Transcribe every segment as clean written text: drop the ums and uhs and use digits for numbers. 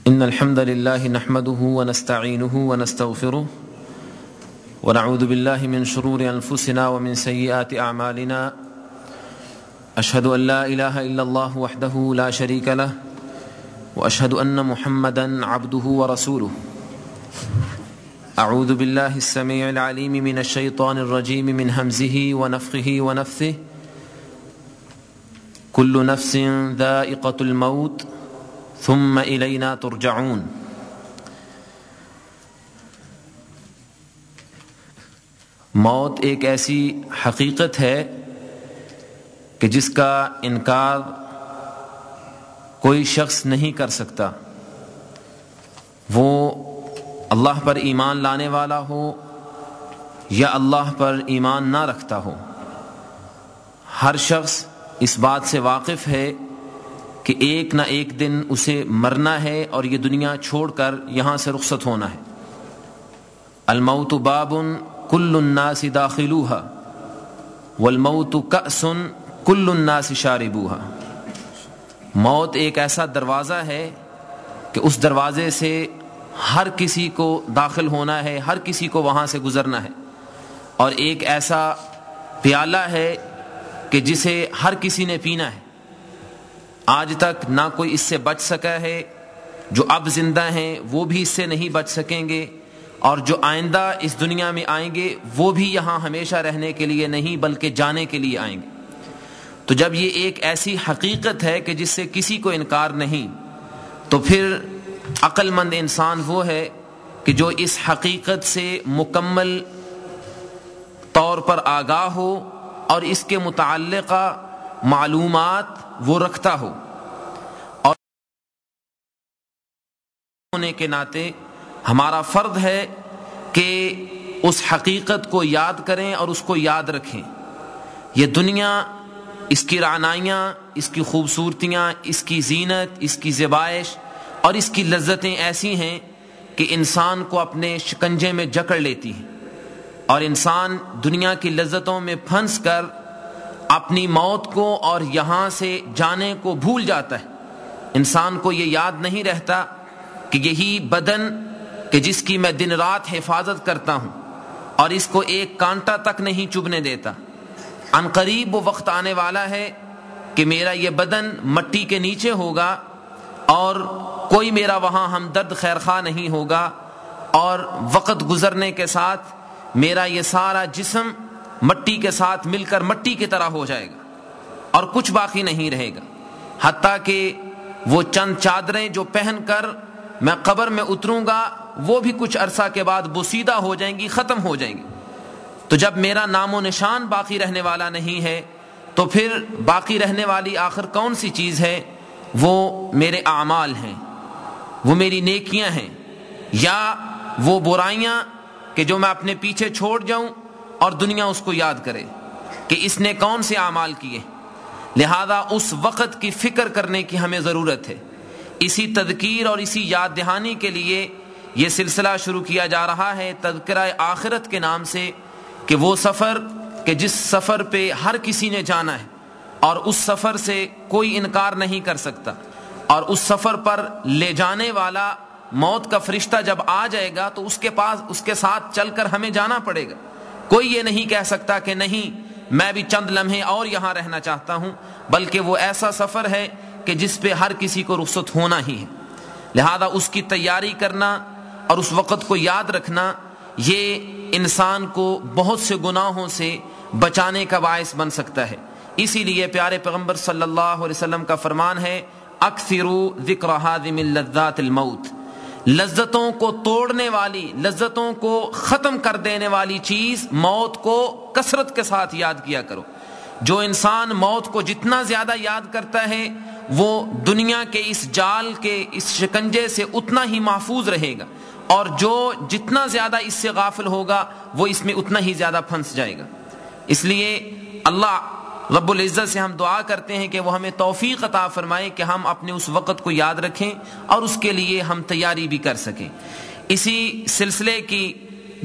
إن الحمد لله نحمده ونستعينه ونستغفره ونعوذ بالله من شرور أنفسنا ومن سيئات أعمالنا أشهد أن لا إله إلا الله وحده لا شريك له وأشهد أن محمدا عبده ورسوله أعوذ بالله السميع العليم من الشيطان الرجيم من همزه ونفخه ونفثه كل نفس ذائقة الموت ثم إلينا ترجعون. موت ایک ایسی حقیقت ہے کہ جس کا انکار کوئی شخص نہیں کر سکتا، وہ اللہ پر ایمان لانے والا ہو یا اللہ پر ایمان نہ رکھتا ہو. ہر شخص اس بات سے واقف ہے کہ ایک نہ ایک دن اسے مرنا ہے اور یہ دنیا چھوڑ کر یہاں سے رخصت ہونا ہے. الموت باب کل الناس داخلوها والموت کأس کل الناس شاربوها. موت ایک ایسا دروازہ ہے کہ اس دروازے سے ہر کسی کو داخل ہونا ہے، ہر کسی کو وہاں سے گزرنا ہے، اور ایک ایسا پیالہ ہے کہ جسے ہر کسی نے پینا ہے. آج تک نہ کوئی اس سے بچ سکا ہے، جو اب زندہ ہیں وہ بھی اس سے نہیں بچ سکیں گے، اور جو آئندہ اس دنیا میں آئیں گے وہ بھی یہاں ہمیشہ رہنے کے لیے نہیں بلکہ جانے کے لیے آئیں گے. تو جب یہ ایک ایسی حقیقت ہے کہ جس سے کسی کو انکار نہیں، تو پھر عقل مند انسان وہ ہے کہ جو اس حقیقت سے مکمل طور پر آگاہ ہو اور اس کے متعلقہ معلومات وہ رکھتا ہو. اور ہونے کے ناطے ہمارا فرض ہے کہ اس حقیقت کو یاد کریں اور اس کو یاد رکھیں. یہ دنیا، اس کی رعنائیاں، اس کی خوبصورتیاں، اس کی زینت، اس کی زیبائش اور اس کی لذتیں ایسی ہیں کہ انسان کو اپنے شکنجے میں جکڑ لیتی ہیں، اور انسان دنیا کی لذتوں میں پھنس کر اپنی موت کو اور یہاں سے جانے کو بھول جاتا ہے. انسان کو یہ یاد نہیں رہتا کہ یہی بدن کہ جس کی میں دن رات حفاظت کرتا ہوں اور اس کو ایک کانٹا تک نہیں چبھنے دیتا، عن قریب وہ وقت آنے والا ہے کہ میرا یہ بدن مٹی کے نیچے ہوگا اور کوئی میرا وہاں ہمدرد خیرخواہ نہیں ہوگا، اور وقت گزرنے کے ساتھ میرا یہ سارا جسم مٹی کے ساتھ مل کر مٹی کی طرح ہو جائے گا اور کچھ باقی نہیں رہے گا، حتیٰ کہ وہ چند چادریں جو پہن کر میں قبر میں اتروں گا وہ بھی کچھ عرصہ کے بعد بوسیدہ ہو جائیں گی، ختم ہو جائیں گی. تو جب میرا نام و نشان باقی رہنے والا نہیں ہے تو پھر باقی رہنے والی آخر کون سی چیز ہے؟ وہ میرے اعمال ہیں، وہ میری نیکیاں ہیں، یا وہ برائیاں کہ جو میں اپنے پیچھے چھوڑ جاؤں اور دنیا اس کو یاد کرے کہ اس نے کون سے اعمال کیے. لہذا اس وقت کی فکر کرنے کی ہمیں ضرورت ہے. اسی تذکیر اور اسی یاد دہانی کے لیے یہ سلسلہ شروع کیا جا رہا ہے تذکرہ آخرت کے نام سے، کہ وہ سفر کہ جس سفر پہ ہر کسی نے جانا ہے اور اس سفر سے کوئی انکار نہیں کر سکتا، اور اس سفر پر لے جانے والا موت کا فرشتہ جب آ جائے گا تو اس کے پاس اس کے ساتھ چل کر ہمیں جانا پڑے گا. کوئی یہ نہیں کہہ سکتا کہ نہیں میں بھی چند لمحے اور یہاں رہنا چاہتا ہوں، بلکہ وہ ایسا سفر ہے کہ جس پہ ہر کسی کو رخصت ہونا ہی ہے. لہذا اس کی تیاری کرنا اور اس وقت کو یاد رکھنا یہ انسان کو بہت سے گناہوں سے بچانے کا باعث بن سکتا ہے. اسی لیے پیارے پیغمبر صلی اللہ علیہ وسلم کا فرمان ہے اکثروا ذکر ہادم اللذات الموت. لذتوں کو توڑنے والی، لذتوں کو ختم کر دینے والی چیز موت کو کثرت کے ساتھ یاد کیا کرو. جو انسان موت کو جتنا زیادہ یاد کرتا ہے وہ دنیا کے اس جال کے اس شکنجے سے اتنا ہی محفوظ رہے گا، اور جو جتنا زیادہ اس سے غافل ہوگا وہ اس میں اتنا ہی زیادہ پھنس جائے گا. اس لیے اللہ رب العزت سے ہم دعا کرتے ہیں کہ وہ ہمیں توفیق عطا فرمائے کہ ہم اپنے اس وقت کو یاد رکھیں اور اس کے لیے ہم تیاری بھی کر سکیں. اسی سلسلے کی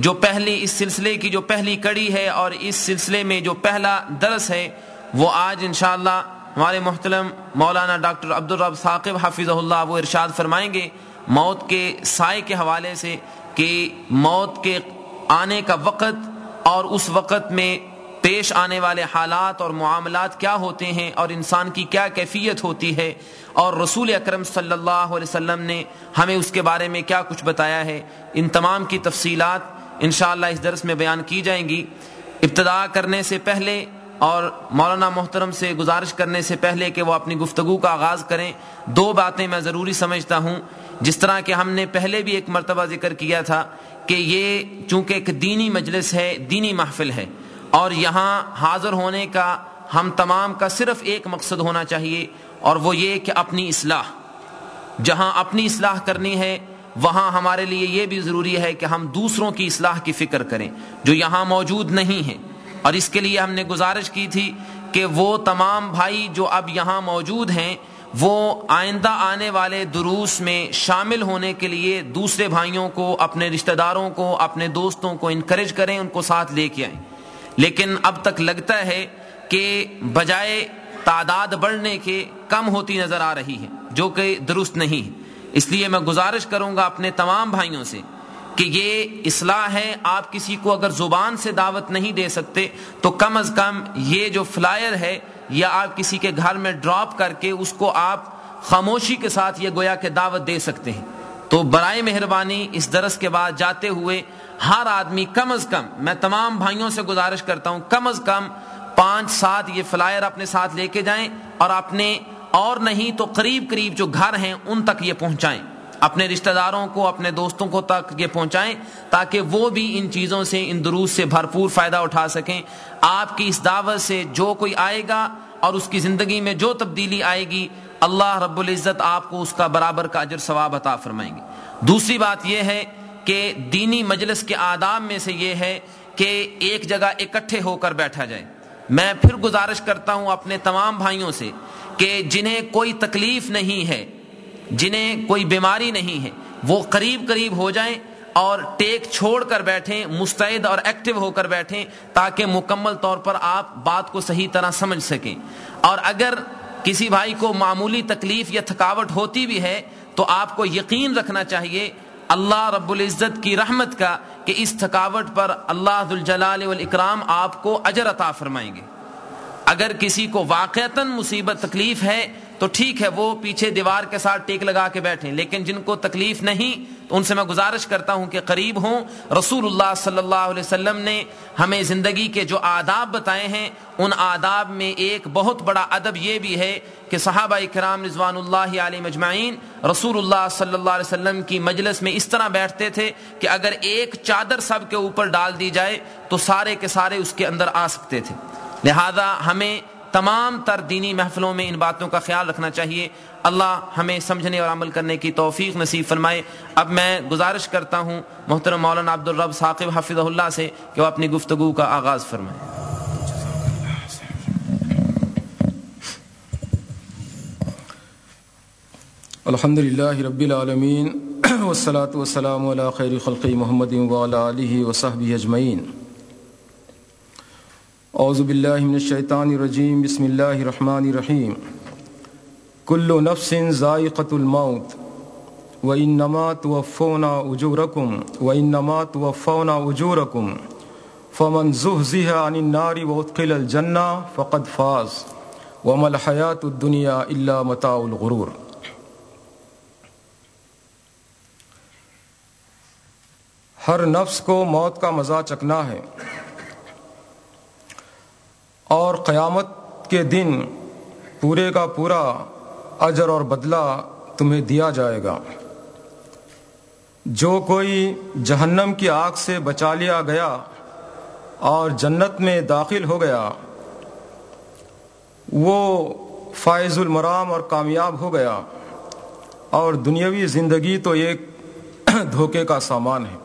اس سلسلے کی جو پہلی کڑی ہے اور اس سلسلے میں جو پہلا درس ہے وہ آج انشاءاللہ ہمارے محترم مولانا ڈاکٹر عبدالرب ثاقب حفظہ اللہ وہ ارشاد فرمائیں گے موت کے سائے کے حوالے سے کہ موت کے آنے کا وقت اور اس وقت میں پیش آنے والے حالات اور معاملات کیا ہوتے ہیں اور انسان کی کیا کیفیت ہوتی ہے، اور رسول اکرم صلی اللہ علیہ وسلم نے ہمیں اس کے بارے میں کیا کچھ بتایا ہے، ان تمام کی تفصیلات انشاءاللہ اس درس میں بیان کی جائیں گی۔ ابتدا کرنے سے پہلے اور مولانا محترم سے گزارش کرنے سے پہلے کہ وہ اپنی گفتگو کا آغاز کریں، دو باتیں میں ضروری سمجھتا ہوں۔ جس طرح کہ ہم نے پہلے بھی ایک مرتبہ ذکر کیا تھا کہ یہ چونکہ ایک دینی مجلس ہے، دینی محفل ہے، اور یہاں حاضر ہونے کا ہم تمام کا صرف ایک مقصد ہونا چاہیے، اور وہ یہ کہ اپنی اصلاح، جہاں اپنی اصلاح کرنی ہے وہاں ہمارے لیے یہ بھی ضروری ہے کہ ہم دوسروں کی اصلاح کی فکر کریں جو یہاں موجود نہیں ہیں، اور اس کے لیے ہم نے گزارش کی تھی کہ وہ تمام بھائی جو اب یہاں موجود ہیں وہ آئندہ آنے والے دروس میں شامل ہونے کے لیے دوسرے بھائیوں کو، اپنے رشتہ داروں کو، اپنے دوستوں کو انکریج کریں، ان کو ساتھ لے کے آئیں۔ لیکن اب تک لگتا ہے کہ بجائے تعداد بڑھنے کے کم ہوتی نظر آ رہی ہے، جو کہ درست نہیں ہے۔ اس لیے میں گزارش کروں گا اپنے تمام بھائیوں سے کہ یہ اصلاح ہے، آپ کسی کو اگر زبان سے دعوت نہیں دے سکتے تو کم از کم یہ جو فلائر ہے یا آپ کسی کے گھر میں ڈراپ کر کے اس کو آپ خاموشی کے ساتھ یہ گویا کہ دعوت دے سکتے ہیں۔ تو برائے مہربانی اس درس کے بعد جاتے ہوئے ہر آدمی کم از کم، میں تمام بھائیوں سے گزارش کرتا ہوں، کم از کم 5-7 یہ فلائر اپنے ساتھ لے کے جائیں، اور اپنے اور نہیں تو قریب جو گھر ہیں ان تک یہ پہنچائیں، اپنے رشتہ داروں کو، اپنے دوستوں کو تک یہ پہنچائیں، تاکہ وہ بھی ان چیزوں سے، ان دروس سے بھرپور فائدہ اٹھا سکیں۔ آپ کی اس دعوت سے جو کوئی آئے گا اور اس کی زندگی میں جو تبدیلی آئے گی، اللہ رب العزت آپ کو اس کا برابر کا اجر ثواب عطا فرمائیں گے۔ دوسری بات یہ ہے کہ دینی مجلس کے آداب میں سے یہ ہے کہ ایک جگہ اکٹھے ہو کر بیٹھا جائے۔ میں پھر گزارش کرتا ہوں اپنے تمام بھائیوں سے کہ جنہیں کوئی تکلیف نہیں ہے، جنہیں کوئی بیماری نہیں ہے، وہ قریب ہو جائیں اور ٹیک چھوڑ کر بیٹھیں، مستعد اور ایکٹیو ہو کر بیٹھیں، تاکہ مکمل طور پر آپ بات کو صحیح طرح سمجھ سکیں۔ اور اگر کسی بھائی کو معمولی تکلیف یا تھکاوٹ ہوتی بھی ہے تو آپ کو یقین رکھنا چاہیے اللہ رب العزت کی رحمت کا کہ اس تھکاوٹ پر اللہ ذوالجلال والاکرام آپ کو اجر عطا فرمائیں گے۔ اگر کسی کو واقعتاً مصیبت تکلیف ہے تو ٹھیک ہے، وہ پیچھے دیوار کے ساتھ ٹیک لگا کے بیٹھیں، لیکن جن کو تکلیف نہیں تو ان سے میں گزارش کرتا ہوں کہ قریب ہوں۔ رسول اللہ صلی اللہ علیہ وسلم نے ہمیں زندگی کے جو آداب بتائے ہیں، ان آداب میں ایک بہت بڑا ادب یہ بھی ہے کہ صحابہ کرام رضوان اللہ علیہم اجمعین رسول اللہ صلی اللہ علیہ وسلم کی مجلس میں اس طرح بیٹھتے تھے کہ اگر ایک چادر سب کے اوپر ڈال دی جائے تو سارے کے سارے اس کے اندر آ سکتے تھے۔ لہذا ہمیں تمام تر دینی محفلوں میں ان باتوں کا خیال رکھنا چاہیے۔ اللہ ہمیں سمجھنے اور عمل کرنے کی توفیق نصیب فرمائے۔ اب میں گزارش کرتا ہوں محترم مولانا عبدالرب ثاقب حفظہ اللہ سے کہ وہ اپنی گفتگو کا آغاز فرمائیں۔ الحمدللہ رب العالمین والصلاة والسلام علی خیر خلق محمد وعلی آلہ وصحبہ اجمعین۔ اعوذ باللہ من الشیطان الرجیم، بسم اللہ الرحمن الرحیم۔ کل نفس ذائقۃ الموت وانما توفون اجورکم فمن زحزح عن النار وادخل الجنہ فقد فاز وما الحیاۃ الدنیا الا متاع الغرور۔ ہر نفس کو موت کا مزہ چکھنا ہے، اور قیامت کے دن پورے کا پورا اجر اور بدلہ تمہیں دیا جائے گا۔ جو کوئی جہنم کی آگ سے بچا لیا گیا اور جنت میں داخل ہو گیا وہ فائز المرام اور کامیاب ہو گیا، اور دنیاوی زندگی تو ایک دھوکے کا سامان ہے۔